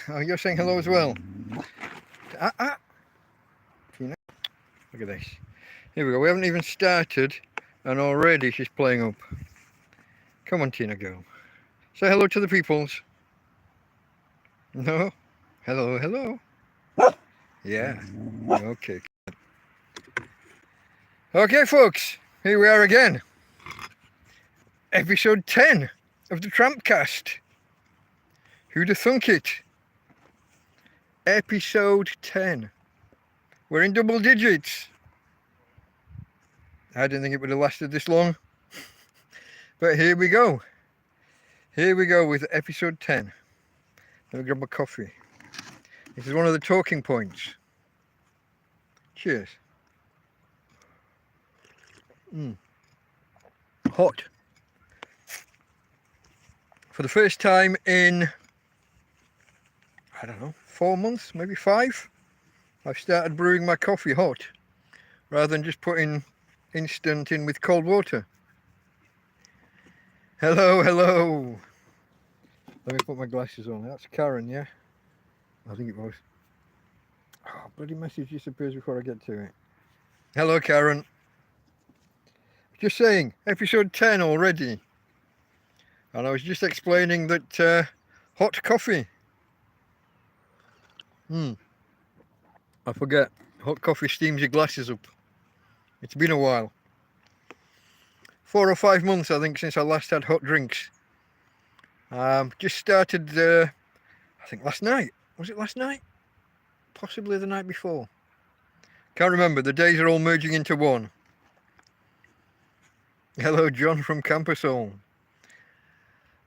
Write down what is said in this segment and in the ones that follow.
Oh, you're saying hello as well. Tina, look at this. Here we go. We haven't even started, and already she's playing up. Come on, Tina, go. Say hello to the peoples. No? Hello, hello. Yeah. Okay. Okay, folks. Here we are again. Episode 10 of the TrampCast. Who'd have thunk it? Episode 10. We're in double digits. I didn't think it would have lasted this long. But here we go. Here we go with episode 10. Let me grab my coffee. This is one of the talking points. Cheers. Hot. For the first time in, I don't know, 4 months, maybe 5, I've started brewing my coffee hot rather than just putting instant in with cold water. Hello, hello. Let me put my glasses on. That's Karen, yeah? I think it was. Oh, bloody message disappears before I get to it. Hello, Karen. Just saying, episode 10 already. And I was just explaining that hot coffee. I forget. Hot coffee steams your glasses up. It's been a while. 4 or 5 months, I think, since I last had hot drinks. Just started, I think last night. Was it last night? Possibly the night before. Can't remember. The days are all merging into one. Hello, John from Campus Home.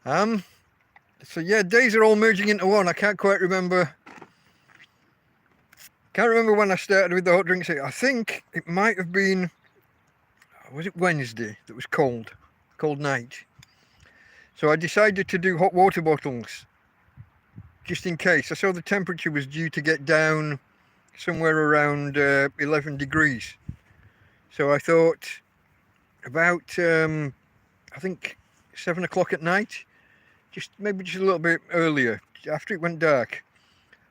So yeah, days are all merging into one. I can't quite remember. Can't remember when I started with the hot drinks. I think it might have been, was it Wednesday that was cold night. So I decided to do hot water bottles just in case. I saw the temperature was due to get down somewhere around 11 degrees. So I thought about, I think 7 o'clock at night, maybe just a little bit earlier, after it went dark,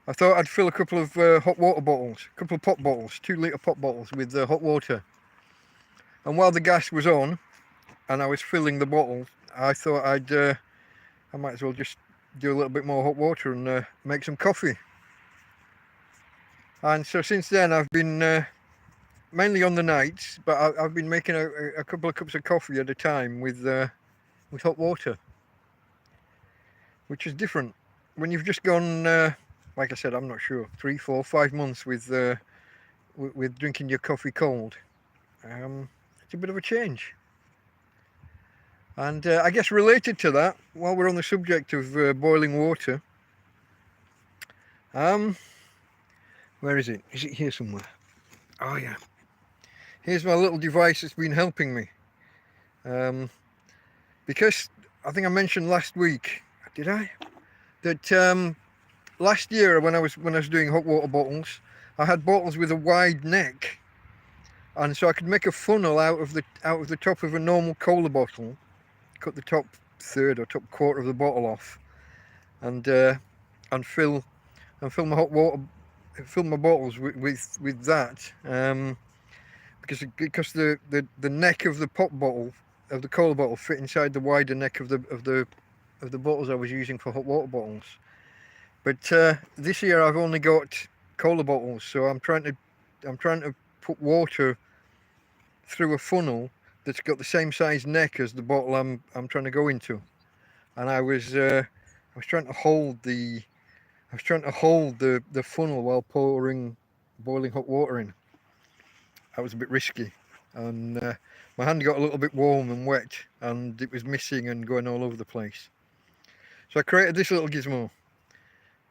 I thought I'd fill a couple of hot water bottles, a couple of pop bottles, 2 litre pop bottles with hot water. And while the gas was on and I was filling the bottle, I thought I might as well just do a little bit more hot water and make some coffee. And so since then I've been mainly on the nights, but I've been making a couple of cups of coffee at a time with hot water, which is different. When you've just gone, like I said, I'm not sure, 3, 4, 5 months with drinking your coffee cold, it's a bit of a change. And I guess related to that, while we're on the subject of boiling water, where is it? Is it here somewhere? Oh yeah. Here's my little device that's been helping me. Because I think I mentioned last week, did I? That last year when I was doing hot water bottles, I had bottles with a wide neck, and so I could make a funnel out of the top of a normal cola bottle, cut the top third or top quarter of the bottle off, and fill my hot water, fill my bottles with that, because the neck of the pop bottle of the cola bottle fit inside the wider neck of the bottles I was using for hot water bottles. But this year I've only got cola bottles, so I'm trying to put water through a funnel that's got the same size neck as the bottle I'm trying to go into. And I was trying to hold the funnel while pouring boiling hot water in. That was a bit risky, and my hand got a little bit warm and wet, and it was missing and going all over the place. So I created this little gizmo.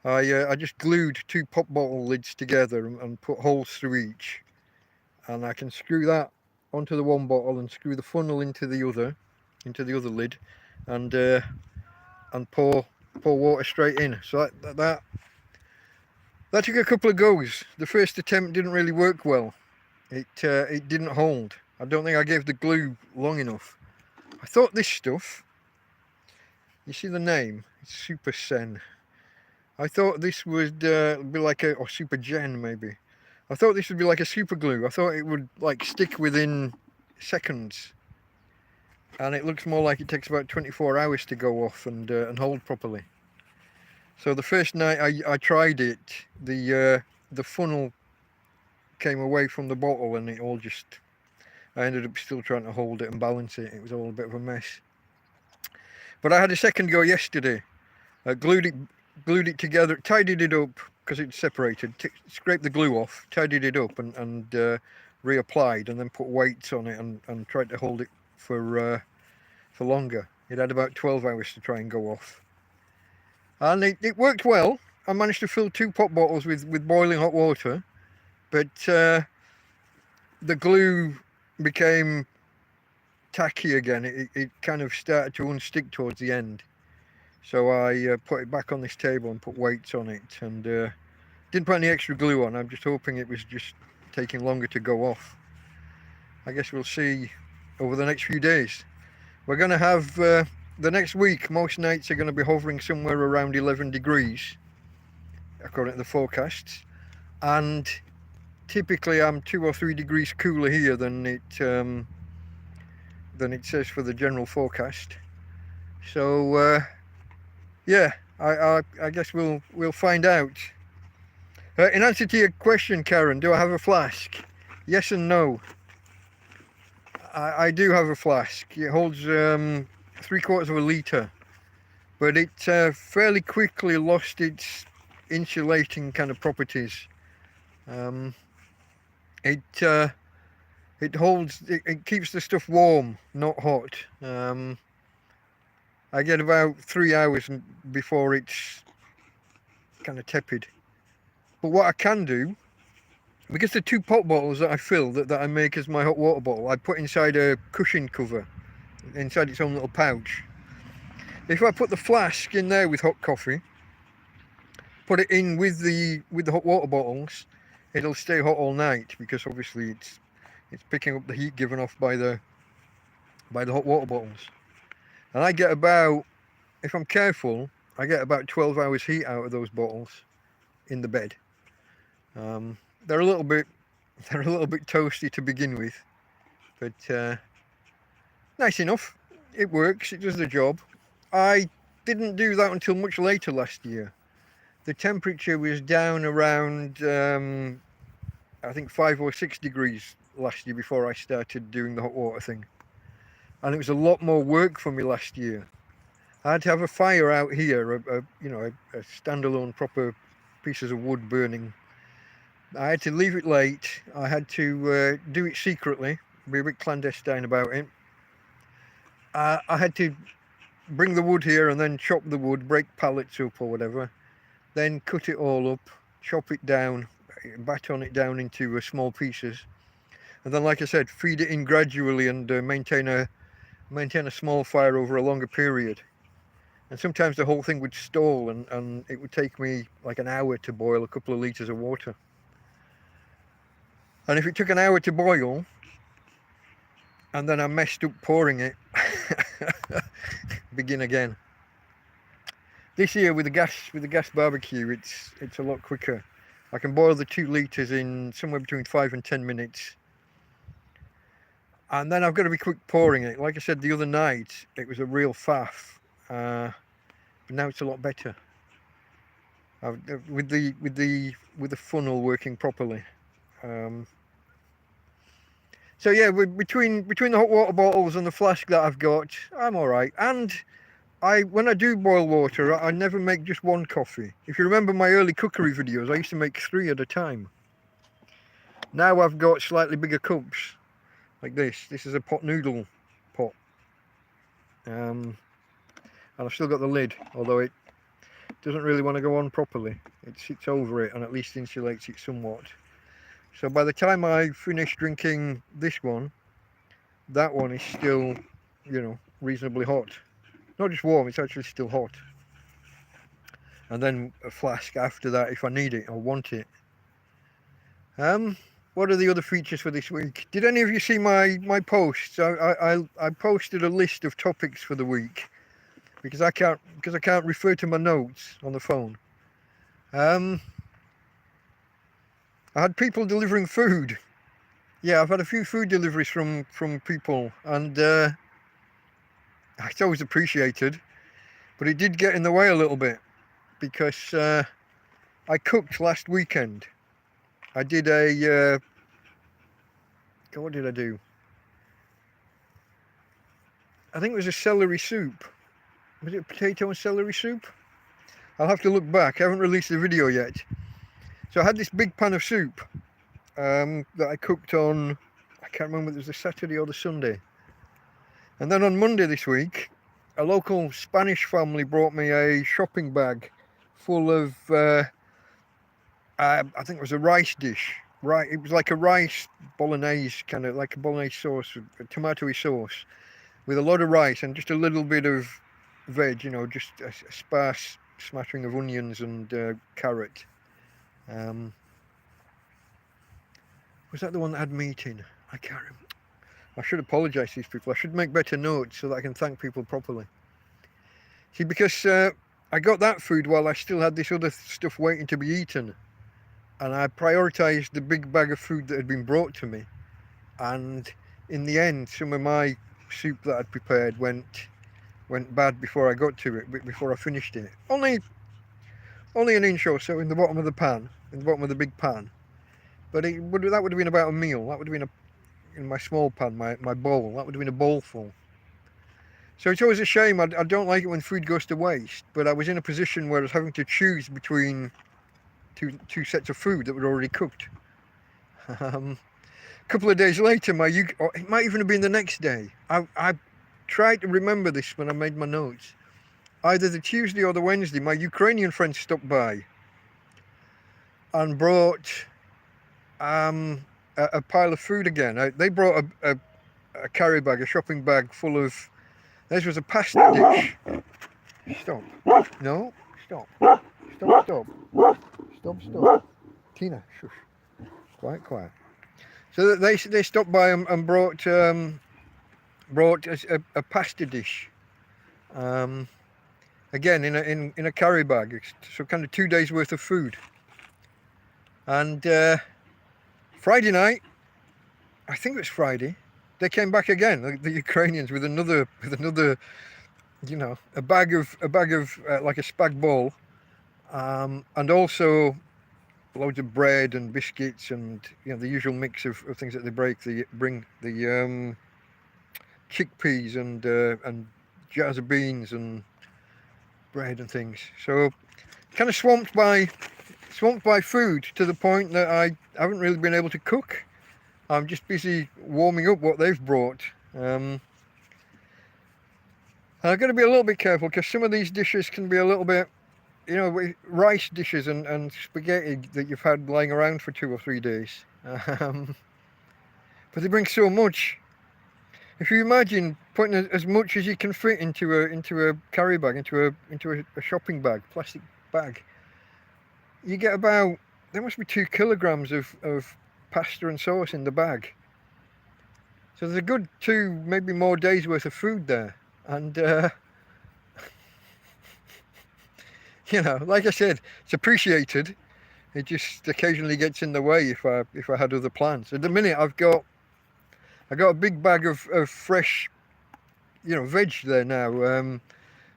I just glued 2 pop bottle lids together and put holes through each, and I can screw that onto the one bottle and screw the funnel into the other lid, and pour water straight in. So that took a couple of goes. The first attempt didn't really work well. It didn't hold. I don't think I gave the glue long enough. I thought this stuff, you see the name, it's Super Sen. I thought this would be like a, or super gen maybe. I thought this would be like a super glue. I thought it would like stick within seconds. And it looks more like it takes about 24 hours to go off and hold properly. So the first night I tried it, the funnel came away from the bottle and it all just, I ended up still trying to hold it and balance it. It was all a bit of a mess. But I had a second go yesterday. I glued it together, tidied it up because it's separated, scraped the glue off, tidied it up and reapplied, and then put weights on it and tried to hold it for longer. It had about 12 hours to try and go off. And it worked well. I managed to fill 2 pop bottles with boiling hot water, but the glue became tacky again. It kind of started to unstick towards the end. So I put it back on this table and put weights on it, and didn't put any extra glue on. I'm just hoping it was just taking longer to go off. I guess we'll see over the next few days. We're going to have the next week, most nights are going to be hovering somewhere around 11 degrees according to the forecasts, and typically I'm 2 or 3 degrees cooler here than it says for the general forecast. So yeah, I guess we'll find out. In answer to your question, Karen, do I have a flask? Yes and no. I do have a flask. It holds 3/4 of a litre, but it fairly quickly lost its insulating kind of properties. It keeps the stuff warm, not hot. I get about 3 hours before it's kind of tepid. But what I can do, because the 2 pop bottles that I fill, that I make as my hot water bottle, I put inside a cushion cover, inside its own little pouch. If I put the flask in there with hot coffee, put it in with the hot water bottles, it'll stay hot all night, because obviously it's picking up the heat given off by the hot water bottles. And I get about, if I'm careful, I get about 12 hours heat out of those bottles in the bed. They're a little bit toasty to begin with, but nice enough. It works. It does the job. I didn't do that until much later last year. The temperature was down around I think 5 or 6 degrees last year before I started doing the hot water thing, and it was a lot more work for me last year. I had to have a fire out here, a standalone proper pieces of wood burning. I had to leave it late. I had to do it secretly, be a bit clandestine about it. I had to bring the wood here and then chop the wood, break pallets up or whatever, then cut it all up, chop it down, baton it down into small pieces, and then, like I said, feed it in gradually and maintain a small fire over a longer period. And sometimes the whole thing would stall, and it would take me like an hour to boil a couple of litres of water. And if it took an hour to boil, and then I messed up pouring it, begin again. This year with the gas barbecue, it's a lot quicker. I can boil the 2 litres in somewhere between 5 and 10 minutes. And then I've got to be quick pouring it. Like I said the other night, it was a real faff. But now it's a lot better. With the funnel working properly. So yeah, between the hot water bottles and the flask that I've got, I'm all right. And when I do boil water, I never make just one coffee. If you remember my early cookery videos, I used to make 3 at a time. Now I've got slightly bigger cups, like this. This is a pot noodle pot. And I've still got the lid, although it doesn't really want to go on properly. It sits over it and at least insulates it somewhat. So by the time I finish drinking this one, that one is still, reasonably hot. Not just warm, it's actually still hot. And then a flask after that if I need it or want it. What are the other features for this week? Did any of you see my posts? I posted a list of topics for the week because I can't refer to my notes on the phone. I had people delivering food. Yeah, I've had a few food deliveries from people, and it's always appreciated. But it did get in the way a little bit because I cooked last weekend. I did a what did I do? I think it was a celery soup. Was it potato and celery soup? I'll have to look back. I haven't released the video yet. So I had this big pan of soup that I cooked on, I can't remember if it was the Saturday or the Sunday. And then on Monday this week, a local Spanish family brought me a shopping bag full of, I think it was a rice dish. Right, it was like a rice bolognese, kind of like a bolognese sauce, a tomatoey sauce, with a lot of rice and just a little bit of veg, you know, just a sparse smattering of onions and carrot. Was that the one that had meat in? I can't remember. I should apologise to these people. I should make better notes so that I can thank people properly. See, because I got that food while I still had this other stuff waiting to be eaten. And I prioritised the big bag of food that had been brought to me. And in the end, some of my soup that I'd prepared went bad before I got to it, before I finished it. Only an inch or so in the bottom of the pan, in the bottom of the big pan. But that would have been about a meal. That would have been in my small pan, my bowl. That would have been a bowl full. So it's always a shame. I don't like it when food goes to waste. But I was in a position where I was having to choose between two sets of food that were already cooked. A couple of days later, or it might even have been the next day. I tried to remember this when I made my notes. Either the Tuesday or the Wednesday, my Ukrainian friends stopped by and brought a pile of food again. They brought a carry bag, a shopping bag full of. This was a pasta dish. Stop. No. Stop. Stop. Stop. Stop. Stop. Tina, shush. Quiet. So they stopped by and brought a pasta dish. Again in a carry bag. So kind of 2 days worth of food. And Friday night, I think it was Friday, they came back again, the Ukrainians, with another, you know, a bag of like a spag bol, and also loads of bread and biscuits and, you know, the usual mix of things that they bring the chickpeas and jars of beans and bread and things. So kind of swamped by food to the point that I haven't really been able to cook. I'm just busy warming up what they've brought. And I've got to be a little bit careful because some of these dishes can be a little bit, you know, rice dishes and spaghetti that you've had lying around for 2 or 3 days. But they bring so much. If you imagine putting as much as you can fit into a carry bag, into a shopping bag, plastic bag, you get about, there must be 2 kilograms of pasta and sauce in the bag. So there's a good 2, maybe more days worth of food there. And you know, like I said, it's appreciated. It just occasionally gets in the way if I had other plans. At the minute I got a big bag of fresh, you know, veg there now.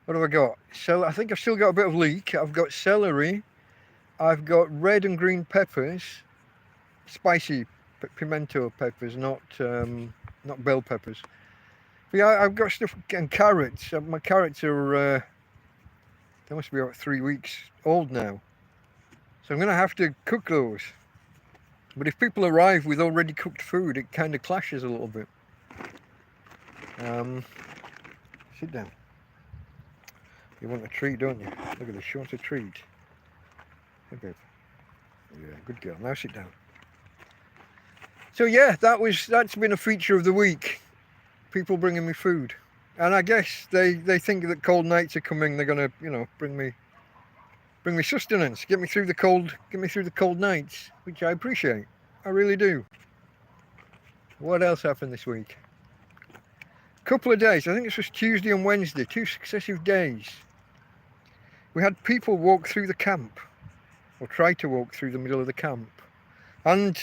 What have I got? So I think I've still got a bit of leek. I've got celery. I've got red and green peppers, spicy pimento peppers, not bell peppers. But yeah, I've got stuff, and carrots. My carrots are, they must be about 3 weeks old now. So I'm going to have to cook those. But if people arrive with already cooked food, it kind of clashes a little bit. Sit down. You want a treat, don't you? Look at this, she wants a treat. Hey, babe. Yeah, good girl. Now sit down. So yeah, that's been a feature of the week. People bringing me food, and I guess they think that cold nights are coming. They're gonna, you know, bring me sustenance, get me through the cold nights, which I appreciate. I really do. What else happened this week? Couple of days. I think this was Tuesday and Wednesday. 2 successive days. We had people walk through the camp. or try to walk through the middle of the camp. And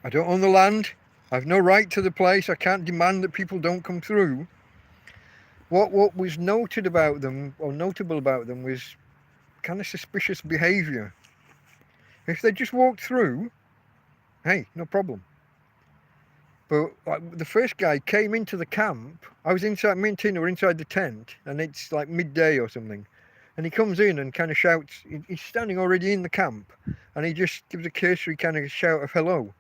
I don't own the land. I've no right to the place. I can't demand that people don't come through. What was noted about them, or notable about them, was kind of suspicious behaviour. If they just walked through, hey, no problem. But like, the first guy came into the camp. I was inside, me and Tina were inside the tent, and it's like midday or something. And he comes in and kind of shouts, he's standing already in the camp, and he just gives a cursory kind of shout of hello.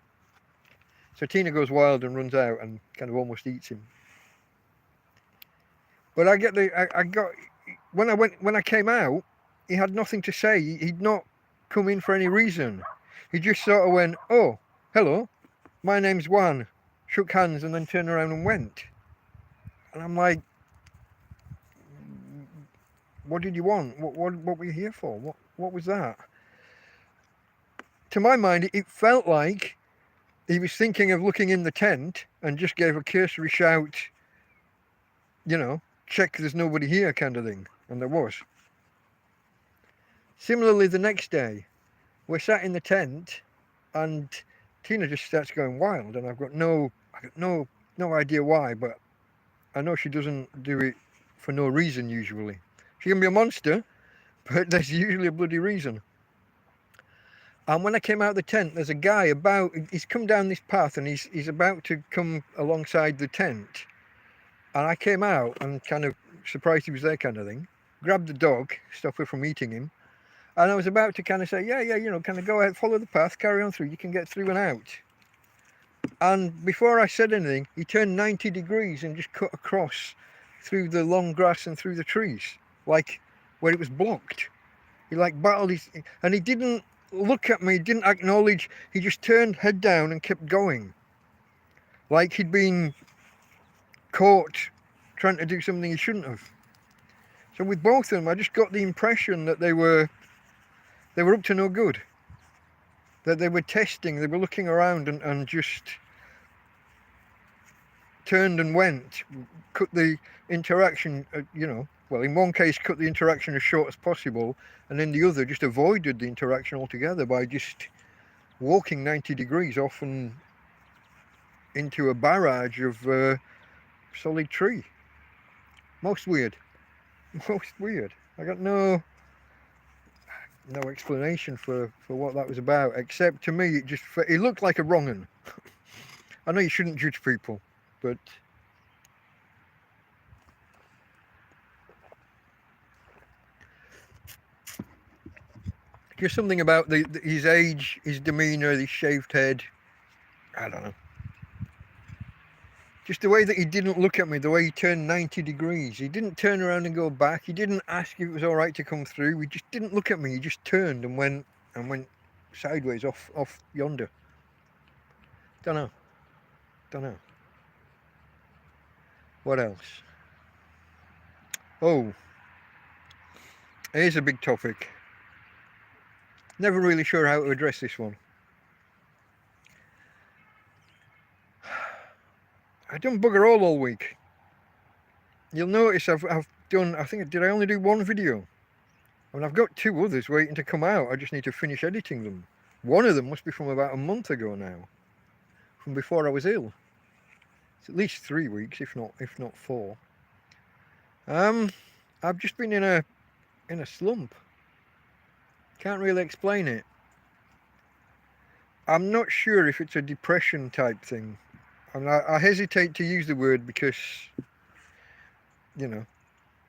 So Tina goes wild and runs out and kind of almost eats him. But I got, when I came out, he had nothing to say. He'd not come in for any reason. He just sort of went, oh, hello, my name's Juan, shook hands and then turned around and went. And I'm like, what did you want? What were you here for? What was that? To my mind, it felt like he was thinking of looking in the tent and just gave a cursory shout, you know, check there's nobody here kind of thing. And there was. Similarly, the next day, we're sat in the tent and Tina just starts going wild, and I've got no idea why, but I know she doesn't do it for no reason usually. She can be a monster, but there's usually a bloody reason. And when I came out of the tent, there's a guy he's come down this path and he's about to come alongside the tent. And I came out and kind of surprised he was there kind of thing. Grabbed the dog, stop her from eating him. And I was about to kind of say, yeah, you know, kind of go ahead, follow the path, carry on through, you can get through and out. And before I said anything, he turned 90 degrees and just cut across through the long grass and through the trees, like where it was blocked. He like battled and he didn't look at me, didn't acknowledge, he just turned head down and kept going. Like he'd been caught trying to do something he shouldn't have. So with both of them, I just got the impression that they were up to no good. That they were testing, they were looking around and just turned and went, cut the interaction, you know, well, in one case cut the interaction as short as possible, and in the other just avoided the interaction altogether by just walking 90 degrees off and into a barrage of solid tree. Most weird. Most weird. I got no explanation for what that was about, except to me it looked like a wrong 'un. I know you shouldn't judge people, but just something about his age, his demeanour, his shaved head, I don't know. Just the way that he didn't look at me, the way he turned 90 degrees. He didn't turn around and go back. He didn't ask if it was all right to come through. He just didn't look at me. He just turned and went sideways off yonder. Don't know. What else? Oh, here's a big topic. Never really sure how to address this one. I've done bugger all week. You'll notice I've done, did I only do one video? I mean, I've got two others waiting to come out. I just need to finish editing them. One of them must be from about a month ago now, from before I was ill. It's at least 3 weeks, if not 4. I've just been in a slump. Can't really explain it. I'm not sure if it's a depression type thing. I mean, I hesitate to use the word because, you know,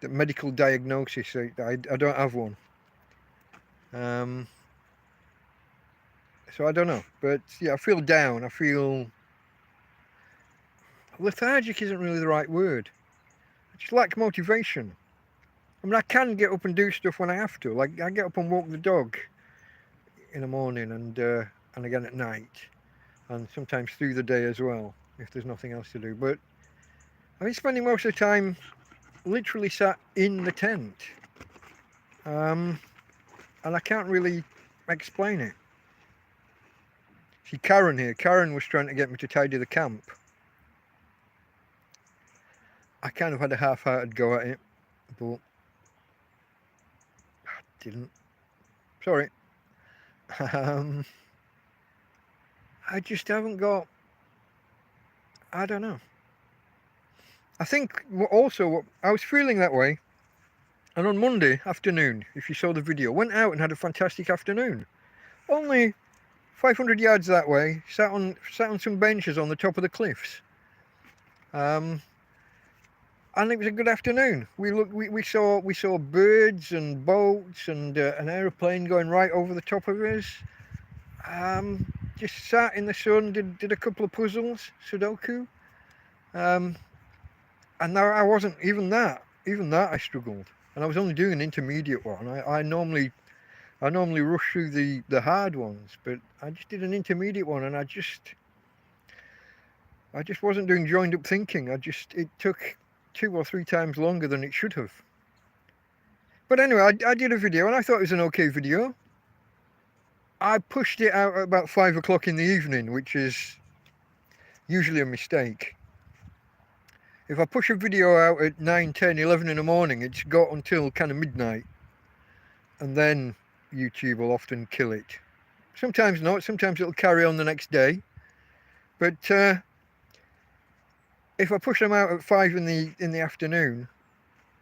the medical diagnosis, I don't have one. So I don't know, but yeah, I feel down. I feel lethargic isn't really the right word. I just lack motivation. I mean, I can get up and do stuff when I have to. Like I get up and walk the dog in the morning and again at night, and sometimes through the day as well if there's nothing else to do. But I've been spending most of the time literally sat in the tent, and I can't really explain it. See Karen here. Karen was trying to get me to tidy the camp. I kind of had a half-hearted go at it, but I didn't. Sorry. I just haven't got, I don't know. I think also I was feeling that way, and on Monday afternoon, if you saw the video, went out and had a fantastic afternoon. Only 500 yards that way, sat on some benches on the top of the cliffs. And it was a good afternoon. We saw birds and boats and an aeroplane going right over the top of us. Just sat in the sun, did a couple of puzzles, Sudoku. And now I wasn't even that I struggled, and I was only doing an intermediate one. I normally rush through the hard ones, but I just did an intermediate one, and I just wasn't doing joined up thinking. It took 2 or 3 times longer than it should have. But anyway, I did a video, and I thought it was an okay video. I pushed it out at about 5 o'clock in the evening, which is usually a mistake. If I push a video out at 9, 10, 11 in the morning, it's got until kind of midnight, and then YouTube will often kill it. Sometimes not, sometimes it'll carry on the next day. But if I push them out at 5 in the afternoon,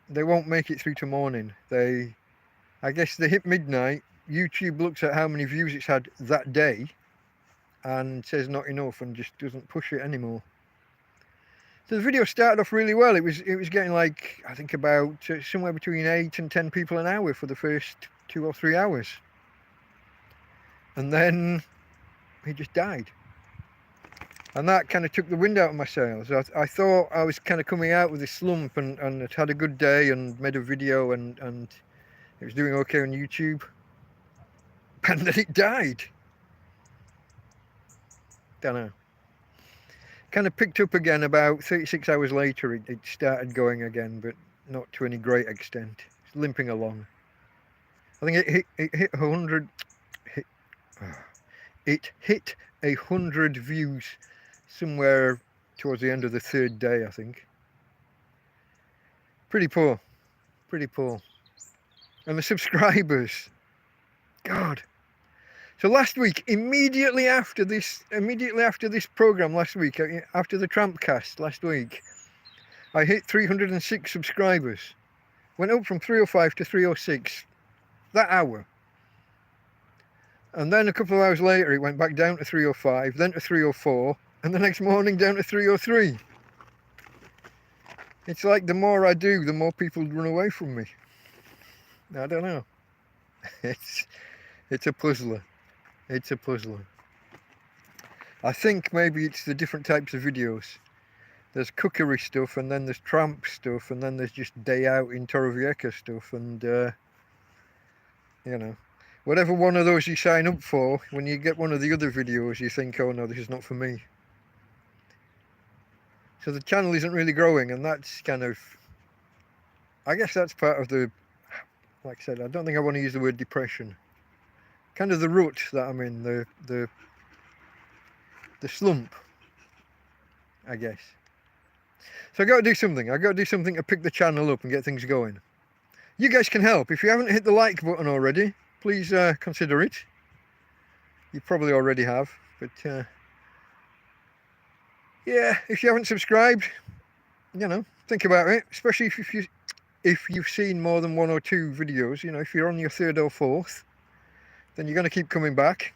they won't make it through to morning. I guess they hit midnight, YouTube looks at how many views it's had that day and says not enough and just doesn't push it anymore. So the video started off really well. It was getting like, I think about somewhere between 8 and 10 people an hour for the first 2 or 3 hours. And then he just died. And that kind of took the wind out of my sails. I thought I was kind of coming out with this slump and had a good day and made a video and it was doing okay on YouTube. And then it died. Don't know. Kind of picked up again about 36 hours later. It started going again, but not to any great extent. It's limping along. I think it hit 100. It hit 100 views somewhere towards the end of the 3rd day, I think. Pretty poor. Pretty poor. And the subscribers, God. So last week, immediately after this program last week, after the TrampCast last week, I hit 306 subscribers. Went up from 305 to 306 that hour. And then a couple of hours later, it went back down to 305, then to 304, and the next morning down to 303. It's like the more I do, the more people run away from me. I don't know. It's a puzzler. It's a puzzler. I think maybe it's the different types of videos. There's cookery stuff, and then there's tramp stuff, and then there's just day out in Torrevieja stuff, and you know, whatever one of those you sign up for, when you get one of the other videos, you think, oh no, this is not for me. So the channel isn't really growing, and that's kind of, I guess that's part of the, like I said, I don't think I want to use the word depression. Kind of the rut that I'm in, the slump, I guess. So I got to do something. I got to do something to pick the channel up and get things going. You guys can help. If you haven't hit the like button already, please consider it. You probably already have, but yeah, if you haven't subscribed, you know, think about it. Especially if you've seen more than 1 or 2 videos. You know, if you're on your 3rd or 4th. Then you're going to keep coming back.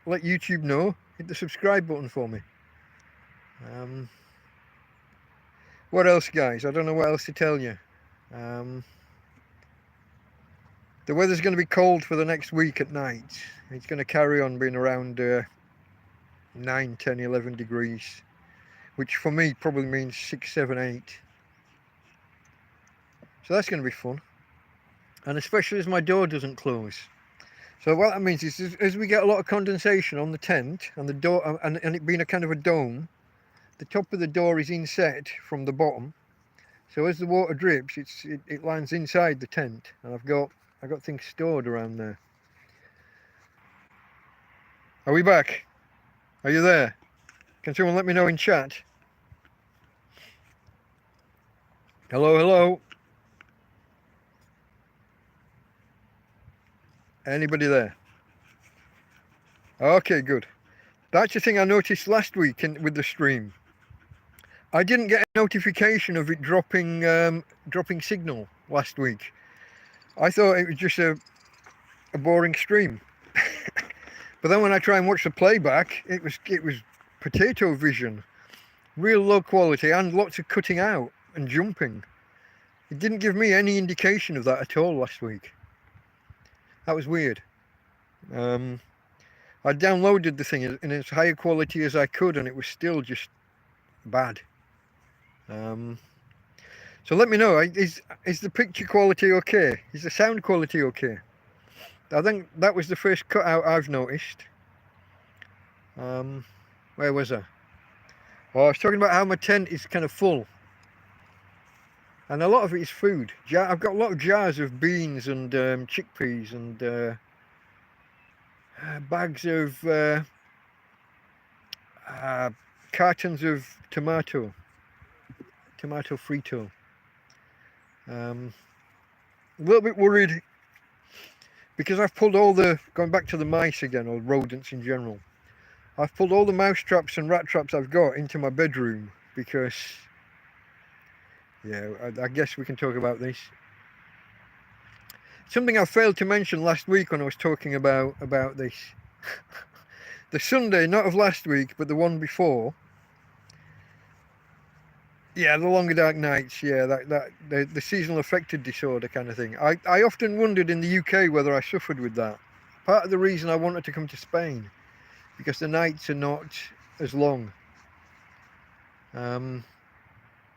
Let YouTube know. Hit the subscribe button for me. What else, guys? I don't know what else to tell you. The weather's going to be cold for the next week at night. It's going to carry on being around 9, 10, 11 degrees. Which for me probably means 6, 7, 8. So that's going to be fun. And especially as my door doesn't close. So what that means is, as we get a lot of condensation on the tent and the door, and it being a kind of a dome, the top of the door is inset from the bottom. So as the water drips, it lands inside the tent, and I've got things stored around there. Are we back? Are you there? Can someone let me know in chat? Hello, hello. Anybody there? Okay, good. That's the thing I noticed last week with the stream. I didn't get a notification of it dropping signal last week. I thought it was just a boring stream. But then when I try and watch the playback, it was potato vision, real low quality and lots of cutting out and jumping. It didn't give me any indication of that at all last week. That was weird. I downloaded the thing in as high quality as I could, and it was still just bad. So let me know, is the picture quality okay? Is the sound quality okay? I think that was the first cutout I've noticed. Where was I? Oh, I was talking about how my tent is kind of full. And a lot of it is food. I've got a lot of jars of beans and chickpeas and bags of cartons of tomato frito. A little bit worried because I've pulled all going back to the mice again, or rodents in general. I've pulled all the mouse traps and rat traps I've got into my bedroom because, yeah, I guess we can talk about this. Something I failed to mention last week when I was talking about this. The Sunday, not of last week, but the one before. Yeah, the longer dark nights. Yeah, the seasonal affective disorder kind of thing. I often wondered in the UK whether I suffered with that. Part of the reason I wanted to come to Spain, because the nights are not as long, and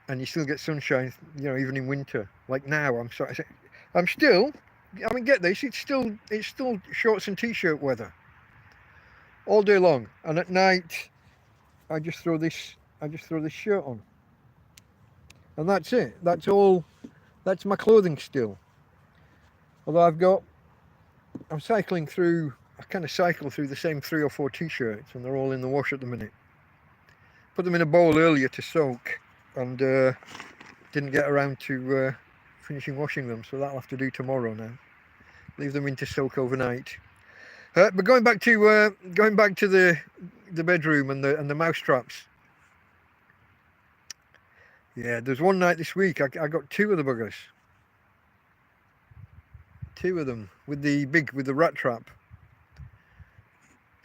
you still get sunshine, you know, even in winter. Like now, I'm still. I mean, get this, it's still shorts and t-shirt weather all day long, and at night I just throw this shirt on, and that's it. That's all. That's my clothing still. Although I'm cycling through. I kind of cycle through the same 3 or 4 t-shirts, and they're all in the wash at the minute. Put them in a bowl earlier to soak, and didn't get around to finishing washing them, so that'll have to do tomorrow now. Leave them in to soak overnight. But going back to the bedroom and the mouse traps. Yeah, there's one night this week I got 2 of the buggers. 2 of them with the rat trap.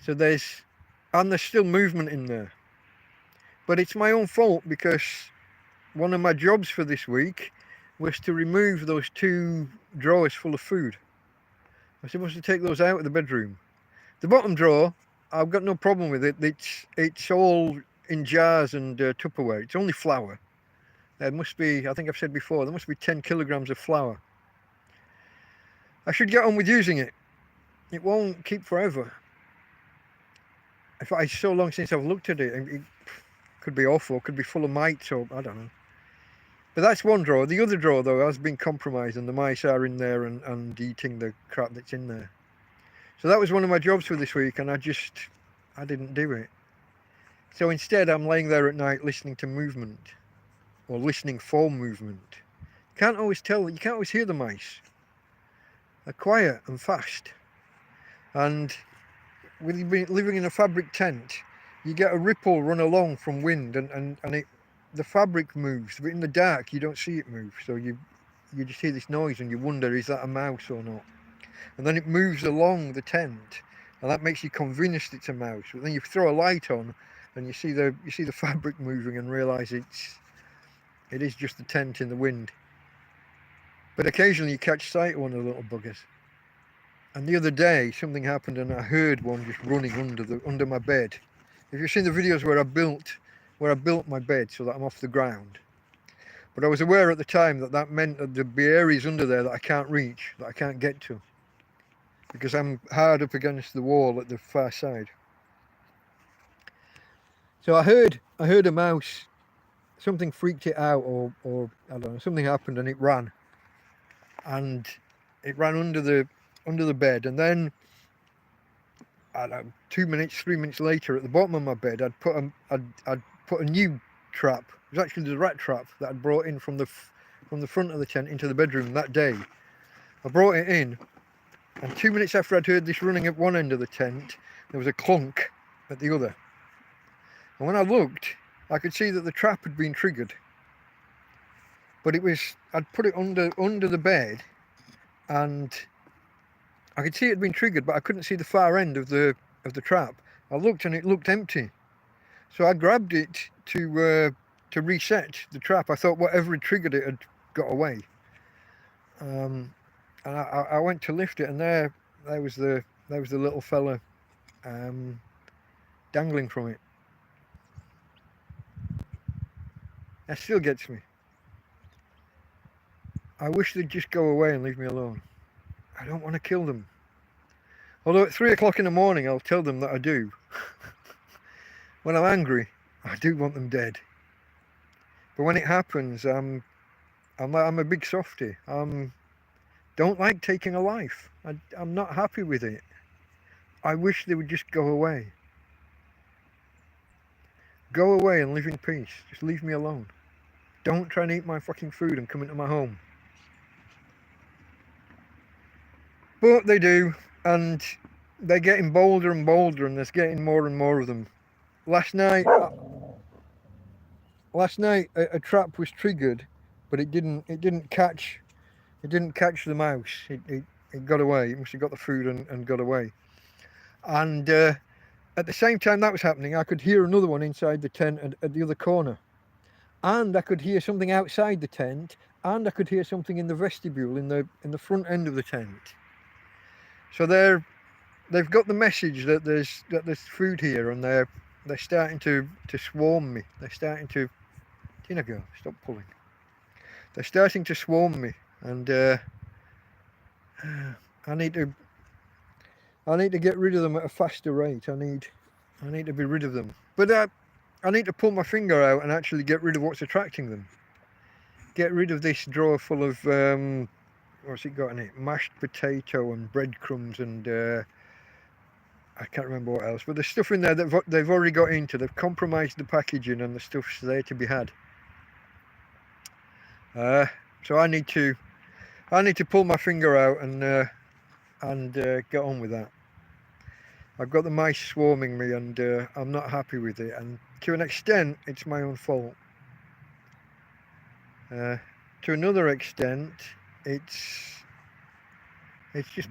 So there's still movement in there. But it's my own fault because one of my jobs for this week was to remove those 2 drawers full of food. I'm supposed to take those out of the bedroom. The bottom drawer, I've got no problem with it. It's all in jars and Tupperware. It's only flour. There must be, I think I've said before, there must be 10 kilograms of flour. I should get on with using it. It won't keep forever. It's so long since I've looked at it. It could be awful, could be full of mites, or I don't know. But that's one drawer. The other drawer, though, has been compromised, and the mice are in there and eating the crap that's in there. So that was one of my jobs for this week, and I didn't do it. So instead, I'm laying there at night listening to movement, or listening for movement. You can't always hear the mice. They're quiet and fast. And with living in a fabric tent, you get a ripple run along from wind, and the fabric moves, but in the dark you don't see it move, so you just hear this noise and you wonder, is that a mouse or not? And then it moves along the tent, and that makes you convinced it's a mouse. But then you throw a light on and you see the fabric moving and realise it is just the tent in the wind. But occasionally you catch sight of one of the little buggers. And the other day something happened and I heard one just running under my bed. If you've seen the videos where I built my bed so that I'm off the ground. But I was aware at the time that meant that there'd be areas under there that I can't reach, that I can't get to, because I'm hard up against the wall at the far side. So I heard a mouse. Something freaked it out, or I don't know, something happened and it ran. And it ran under the bed, and then I don't know, 2 minutes, 3 minutes later, at the bottom of my bed, I'd put a new trap. It was actually the rat trap that I'd brought in from the front of the tent into the bedroom that day. I brought it in, And 2 minutes after I'd heard this running at one end of the tent, there was a clunk at the other. And when I looked, I could see that the trap had been triggered. But I'd put it under the bed, and I could see it had been triggered, but I couldn't see the far end of the trap. I looked and it looked empty. So I grabbed it to reset the trap. I thought whatever had triggered it had got away. And I went to lift it, and there was the little fella dangling from it. That still gets me. I wish they'd just go away and leave me alone. I don't want to kill them. Although at 3 o'clock in the morning I'll tell them that I do. When I'm angry, I do want them dead. But when it happens, I'm a big softie. Don't like taking a life. I'm not happy with it. I wish they would just go away. Go away and live in peace. Just leave me alone. Don't try and eat my fucking food and come into my home. But they do, and they're getting bolder and bolder, and there's getting more and more of them. Last night a trap was triggered, but it didn't catch the mouse. It got away. It must have got the food and got away. And at the same time that was happening, I could hear another one inside the tent at the other corner, and I could hear something outside the tent, and I could hear something in the vestibule in the front end of the tent. So they've got the message that there's food here, and they're starting to swarm me. They're starting to, Tina girl, stop pulling. They're starting to swarm me, and I need to get rid of them at a faster rate. I need to be rid of them, but I need to pull my finger out and actually get rid of what's attracting them. Get rid of this drawer full of what's it got in it? Mashed potato and breadcrumbs and I can't remember what else. But there's stuff in there that they've already got into. They've compromised the packaging, and the stuff's there to be had. So I need to pull my finger out and get on with that. I've got the mice swarming me, and I'm not happy with it. And to an extent, it's my own fault. To another extent, it's just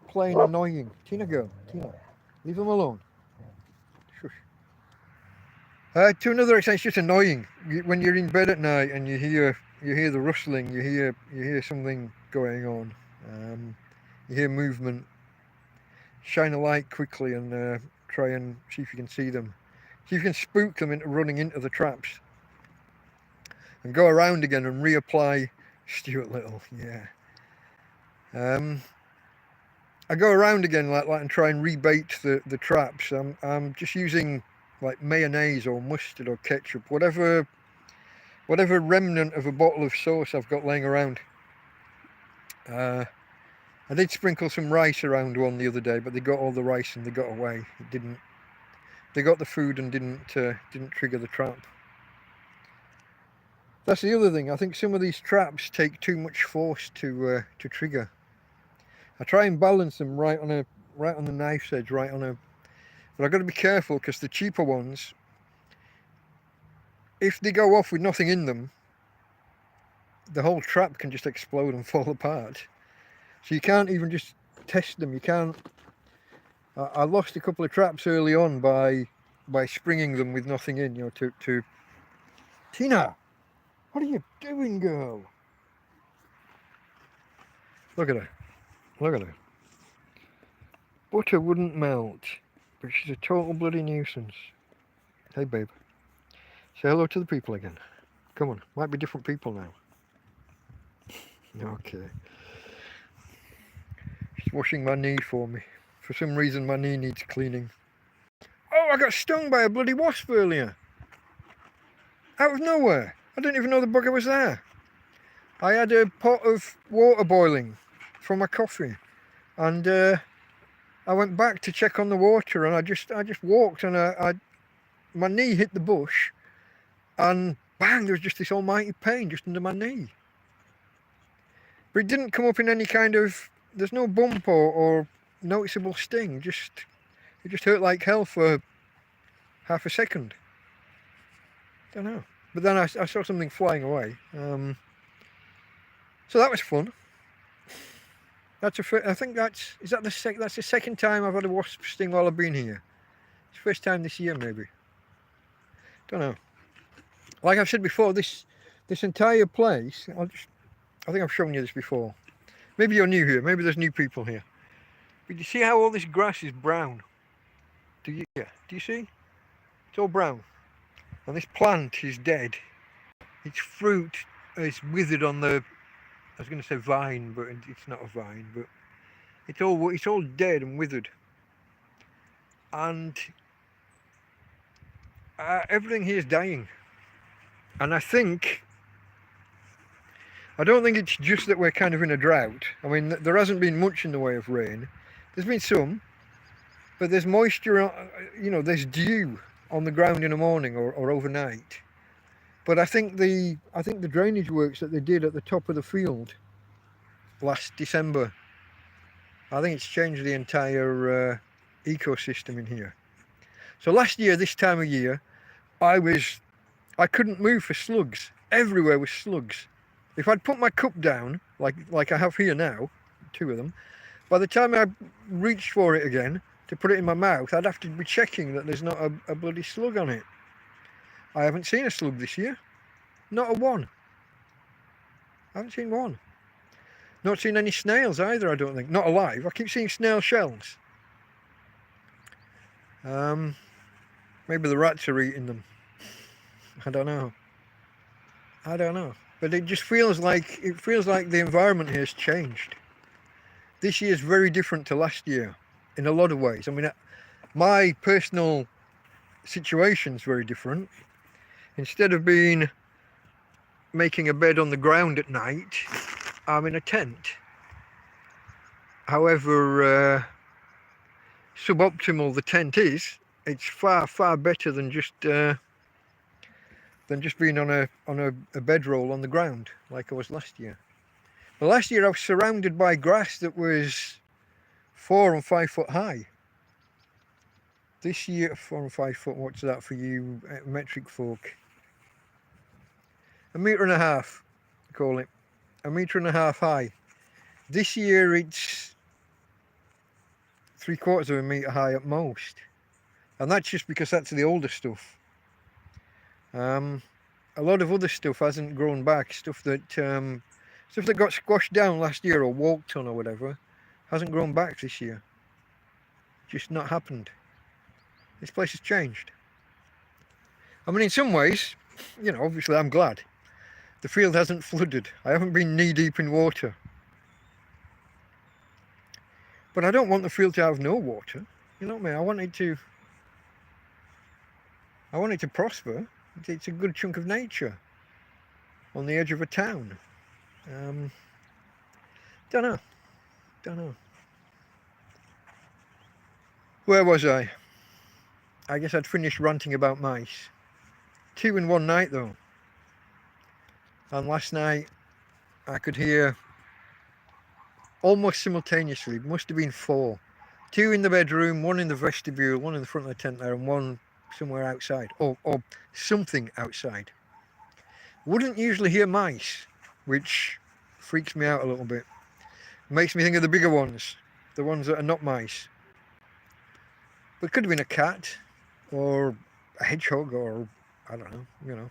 plain annoying. Tina girl, Tina, leave them alone. Shush. To another extent, it's just annoying when you're in bed at night and you hear the rustling, you hear something going on, you hear movement. Shine a light quickly and try and see if you can see them. See if you can spook them into running into the traps. And go around again and reapply Stuart Little, yeah. I go around again like and try and rebait the traps. I'm just using like mayonnaise or mustard or ketchup, whatever remnant of a bottle of sauce I've got laying around. I did sprinkle some rice around one the other day, but they got all the rice and they got away. They got the food and didn't trigger the trap. That's the other thing. I think some of these traps take too much force to trigger. I try and balance them right on the knife's edge, but I've got to be careful, because the cheaper ones, if they go off with nothing in them, the whole trap can just explode and fall apart. So you can't even just test them. You can't. I lost a couple of traps early on by springing them with nothing in. To Tina, what are you doing, girl? Look at her. Look at her. Butter wouldn't melt, but she's a total bloody nuisance. Hey, babe. Say hello to the people again. Come on. Might be different people now. Okay. She's washing my knee for me. For some reason my knee needs cleaning. Oh, I got stung by a bloody wasp earlier. Out of nowhere. I didn't even know the bugger was there. I had a pot of water boiling for my coffee, and I went back to check on the water, and I just walked, and my knee hit the bush, and bang, there was just this almighty pain just under my knee. But it didn't come up in any kind of there's no bump or noticeable sting. It just hurt like hell for half a second. Don't know. But then I saw something flying away. So that was fun. I think that's the second time I've had a wasp sting while I've been here. It's the first time this year, maybe. Don't know. Like I've said before, this entire place. I think I've shown you this before. Maybe you're new here. Maybe there's new people here. But you see how all this grass is brown? Do you see? It's all brown. And this plant is dead. Its fruit is withered on the, I was going to say vine, but it's not a vine, but it's all dead and withered. And everything here is dying. And I don't think it's just that we're kind of in a drought. I mean, there hasn't been much in the way of rain. There's been some, but there's moisture, there's dew on the ground in the morning or overnight. But I think the drainage works that they did at the top of the field last December, I think it's changed the entire ecosystem in here. So last year, this time of year, I couldn't move for slugs. Everywhere was slugs. If I'd put my cup down, like I have here now, 2 of them, by the time I reached for it again to put it in my mouth, I'd have to be checking that there's not a bloody slug on it. I haven't seen a slug this year. Not a one. I haven't seen one. Not seen any snails either, I don't think. Not alive. I keep seeing snail shells. Maybe the rats are eating them. I don't know. But it just feels like the environment here has changed. This year is very different to last year in a lot of ways. I mean, my personal situation's very different. Instead of making a bed on the ground at night, I'm in a tent. However suboptimal the tent is, it's far, far better than just being on a bedroll on the ground like I was last year. But last year I was surrounded by grass that was 4 and 5 foot high. This year, 4 and 5 foot, what's that for you metric folk? 1.5 meters, call it. 1.5 meters high. This year it's 3/4 meter high at most. And that's just because that's the older stuff. A lot of other stuff hasn't grown back. Stuff that got squashed down last year or walked on or whatever hasn't grown back this year. Just not happened. This place has changed. I mean, in some ways, obviously I'm glad. The field hasn't flooded. I haven't been knee deep in water. But I don't want the field to have no water. You know what I mean? I want it to prosper. It's a good chunk of nature on the edge of a town. Don't know. Where was I? I guess I'd finished ranting about mice. 2 in one night though. And last night I could hear almost simultaneously, must have been 4. 2 in the bedroom, 1 in the vestibule, 1 in the front of the tent there, and 1 somewhere outside, or something outside. Wouldn't usually hear mice, which freaks me out a little bit. Makes me think of the bigger ones, the ones that are not mice. But it could have been a cat, or a hedgehog, or I don't know,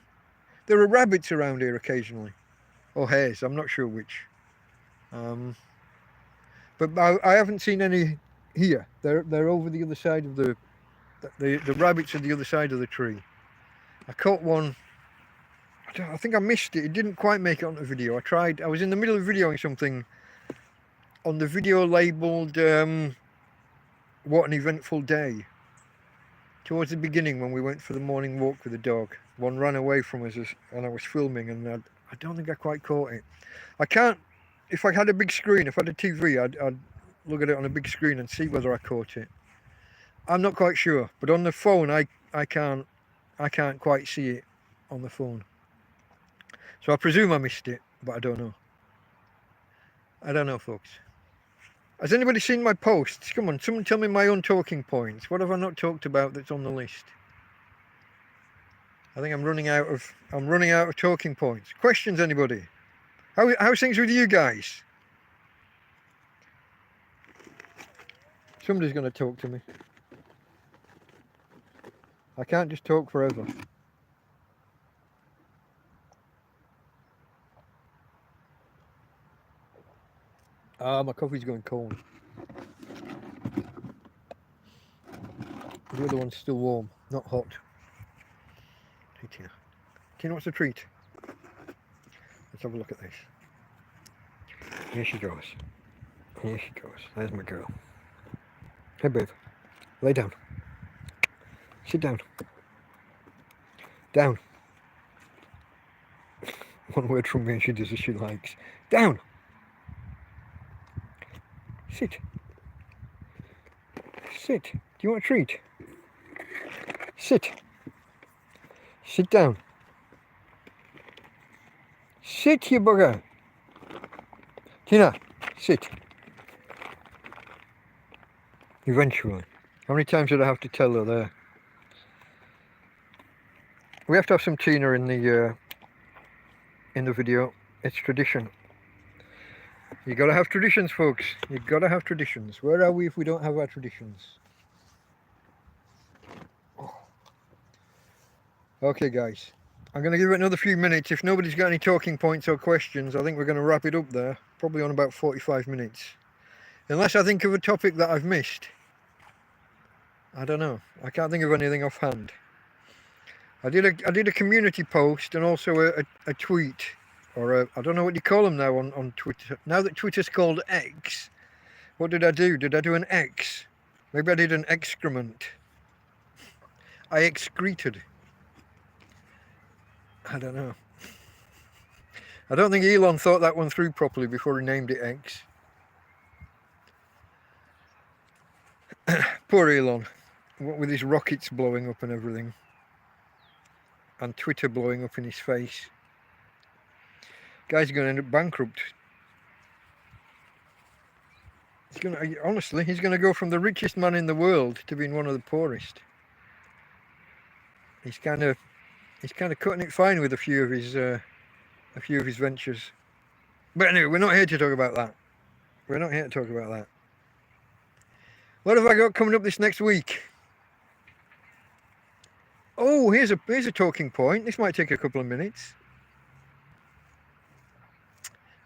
There are rabbits around here occasionally, or hares, I'm not sure which. But I haven't seen any here. They're over the other side of the rabbits are the other side of the tree. I caught one. I think I missed it. It didn't quite make it onto the video. I was in the middle of videoing something on the video labelled what an eventful day. Towards the beginning when we went for the morning walk with the dog. One ran away from us and I was filming, and I don't think I quite caught it. I can't, if I had a big screen, if I had a TV, I'd look at it on a big screen and see whether I caught it. I'm not quite sure, but on the phone I can't quite see it on the phone. So I presume I missed it, but I don't know. I don't know, folks. Has anybody seen my posts? Come on, someone tell me my own talking points. What have I not talked about that's on the list? I think I'm running out of talking points. Questions, anybody? How's things with you guys? Somebody's going to talk to me. I can't just talk forever. Ah, my coffee's going cold. The other one's still warm, not hot. Hey, Tina. Tina, what's the treat? Let's have a look at this. Here she goes. Here she goes. There's my girl. Hey, babe. Lay down. Sit down. Down. One word from me and she does as she likes. Down. Sit. Sit. Do you want a treat? Sit. Sit down. Sit, you bugger. Tina, sit. Eventually. How many times did I have to tell her there? We have to have some Tina in the video. It's tradition. You gotta have traditions, folks. You gotta have traditions. Where are we if we don't have our traditions? Oh. Okay, guys. I'm gonna give it another few minutes. If nobody's got any talking points or questions, I think we're gonna wrap it up there. Probably on about 45 minutes. Unless I think of a topic that I've missed. I don't know. I can't think of anything offhand. I did a community post and also a tweet, or I don't know what you call them now on Twitter. Now that Twitter's called X, what did I do? Did I do an X? Maybe I did an excrement. I excreted. I don't know. I don't think Elon thought that one through properly before he named it X. Poor Elon, what with his rockets blowing up and everything. And Twitter blowing up in his face. Guy's going to end up bankrupt. Honestly, he's going to go from the richest man in the world to being one of the poorest. He's kind of cutting it fine with a few of his ventures. But anyway, we're not here to talk about that. We're not here to talk about that. What have I got coming up this next week? Oh, here's a talking point. This might take a couple of minutes.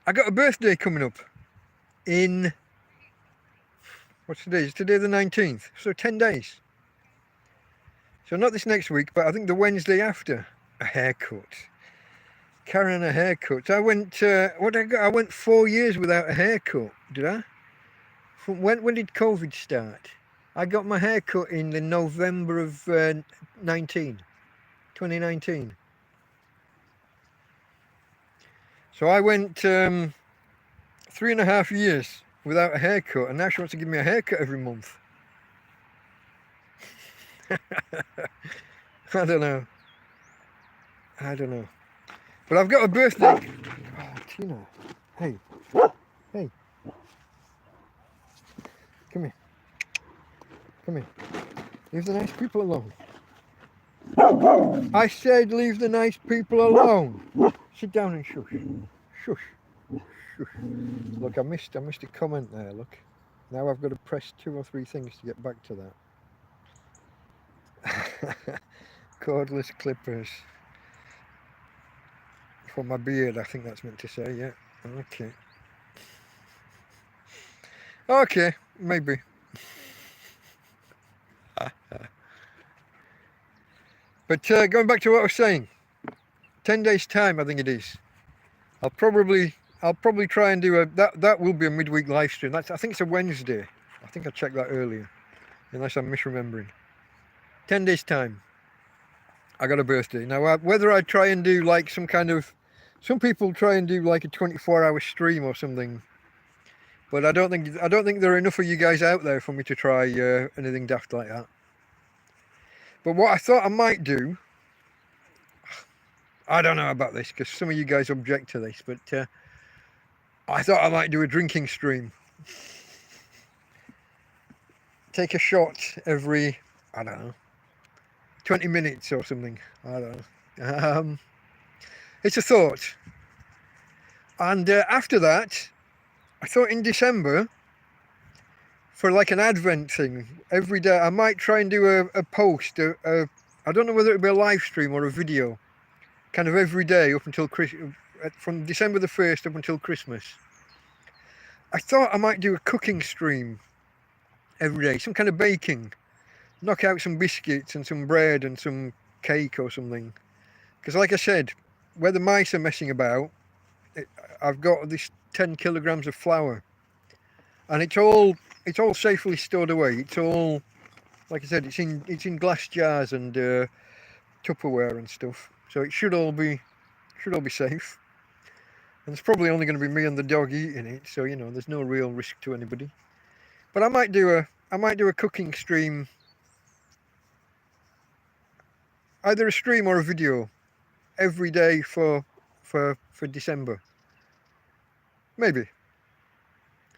I got a birthday coming up in, what's today? It's today the 19th, so 10 days. So not this next week, but I think the Wednesday after. A haircut. Carrying a haircut. I went, I went 4 years without a haircut, did I? When did COVID start? I got my haircut in the November of 2019. So I went 3.5 years without a haircut, and now she wants to give me a haircut every month. I don't know. But I've got a birthday. Oh, Tina. Hey. Come here. Leave the nice people alone. I said leave the nice people alone. Sit down and shush. Shush. Look, I missed a comment there, look. Now I've got to press 2 or 3 things to get back to that. Cordless clippers. For my beard, I think that's meant to say, yeah. Okay, maybe. But going back to what I was saying, 10 days time I think it is. I'll probably try and do that will be a midweek live stream. I think it's a Wednesday. I think I checked that earlier, unless I'm misremembering. 10 days time I got a birthday. Now whether I try and do like some people try and do like a 24-hour stream or something, but I don't think there are enough of you guys out there for me to try anything daft like that. But what I thought I might do, I don't know about this because some of you guys object to this, but I thought I might do a drinking stream. take a shot every, I don't know, 20 minutes or something. I don't know. It's a thought. And after that, I thought in December, for like an Advent thing, every day I might try and do a post. I don't know whether it'll be a live stream or a video, kind of every day up until from December the 1st up until Christmas. I thought I might do a cooking stream every day, some kind of baking. Knock out some biscuits and some bread and some cake or something. Because like I said, where the mice are messing about, I've got this 10 kilograms of flour. And it's all safely stored away. It's all, like I said, it's in glass jars and Tupperware and stuff. So it should all be safe. And there's probably only going to be me and the dog eating it, so you know there's no real risk to anybody. But I might do a cooking stream, either a stream or a video, every day for December. Maybe.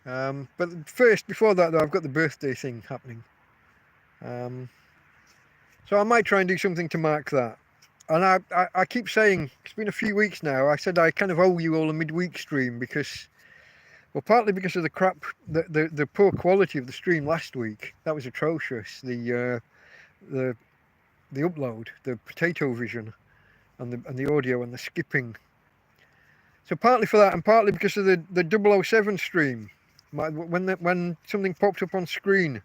But first, before that though, I've got the birthday thing happening. So I might try and do something to mark that. And I keep saying, it's been a few weeks now, I said I kind of owe you all a midweek stream because, well, partly because of the crap, the poor quality of the stream last week. That was atrocious. The upload, the potato vision, and the audio and the skipping. So partly for that, and partly because of the 007 stream. When something popped up on screen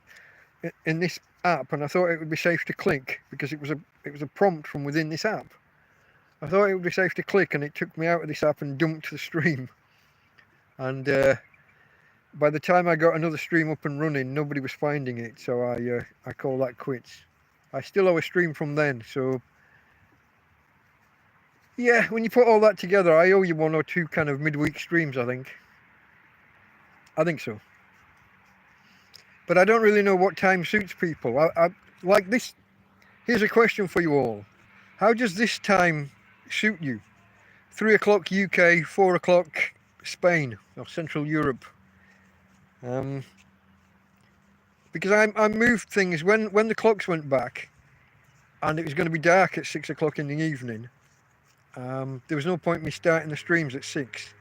in this app, and I thought it would be safe to click because it was a prompt from within this app. I thought it would be safe to click, and it took me out of this app and dumped the stream. And by the time I got another stream up and running, nobody was finding it, so I call that quits. I still owe a stream from then, so yeah, when you put all that together, I owe you one or two kind of midweek streams, I think so. But I don't really know what time suits people. I like this. Here's a question for you all. How does this time suit you? 3 o'clock UK, 4 o'clock Spain or Central Europe. Because I moved things when the clocks went back and it was going to be dark at 6 o'clock in the evening. There was no point in me starting the streams at 6.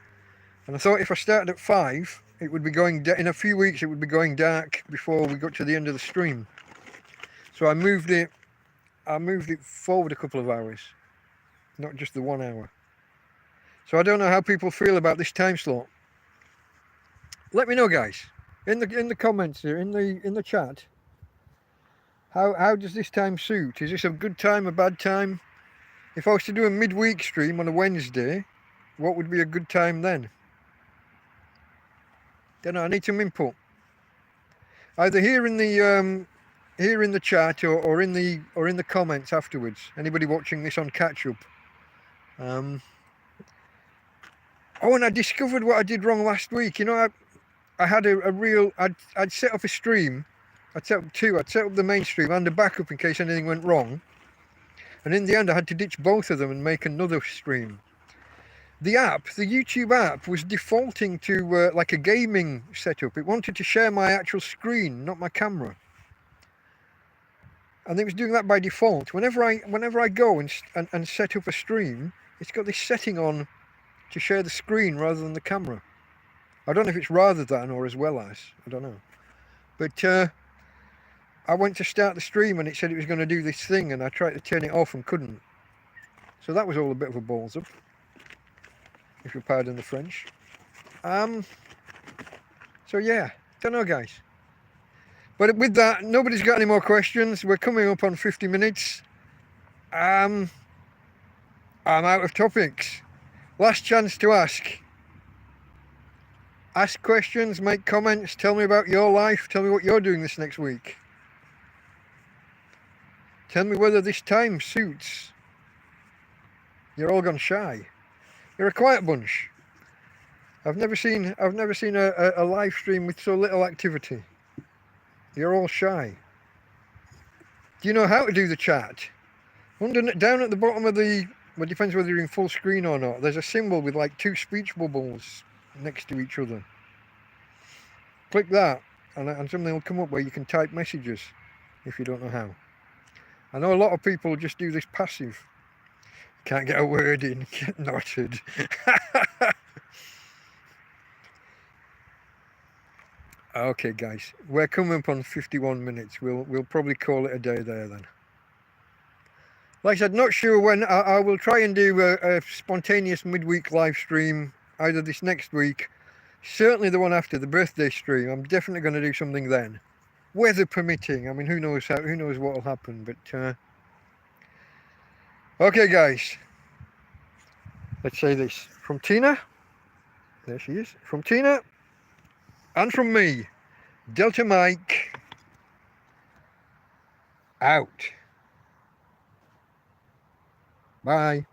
And I thought if I started at 5, it would be going in a few weeks. It would be going dark before we got to the end of the stream. So I moved it forward a couple of hours, not just the 1 hour. So I don't know how people feel about this time slot. Let me know, guys, in the comments here, in the chat. How does this time suit? Is this a good time, a bad time? If I was to do a midweek stream on a Wednesday, what would be a good time then? Don't know. I need some input. Either here in the chat or in the comments afterwards. Anybody watching this on catch up? Oh, and I discovered what I did wrong last week. You know, I had a real. I'd set up a stream. I'd set up two. I'd set up the main stream and a backup in case anything went wrong. And in the end, I had to ditch both of them and make another stream. The YouTube app, was defaulting to like a gaming setup. It wanted to share my actual screen, not my camera. And it was doing that by default. Whenever I go and set up a stream, it's got this setting on to share the screen rather than the camera. I don't know if it's rather than or as well as. I don't know. But I went to start the stream and it said it was going to do this thing, and I tried to turn it off and couldn't. So that was all a bit of a balls up, if you pardon the French. So yeah, don't know, guys. But with that, nobody's got any more questions. We're coming up on 50 minutes. I'm out of topics. Last chance to ask. Ask questions, make comments, tell me about your life, tell me what you're doing this next week. Tell me whether this time suits. You're all gone shy. You're a quiet bunch. I've never seen a live stream with so little activity. You're all shy. Do you know how to do the chat? Down at the bottom of the, well, it depends whether you're in full screen or not, there's a symbol with like 2 speech bubbles next to each other. Click that and something will come up where you can type messages if you don't know how. I know a lot of people just do this passive. Can't get a word in, get knotted. Okay, guys, we're coming up on 51 minutes. We'll probably call it a day there then. Like I said, not sure when. I will try and do a spontaneous midweek live stream either this next week, certainly the one after the birthday stream. I'm definitely going to do something then, weather permitting. I mean, who knows what will happen, but okay, guys. Let's say this from Tina. There she is. From Tina and from me, Delta Mike out. Bye.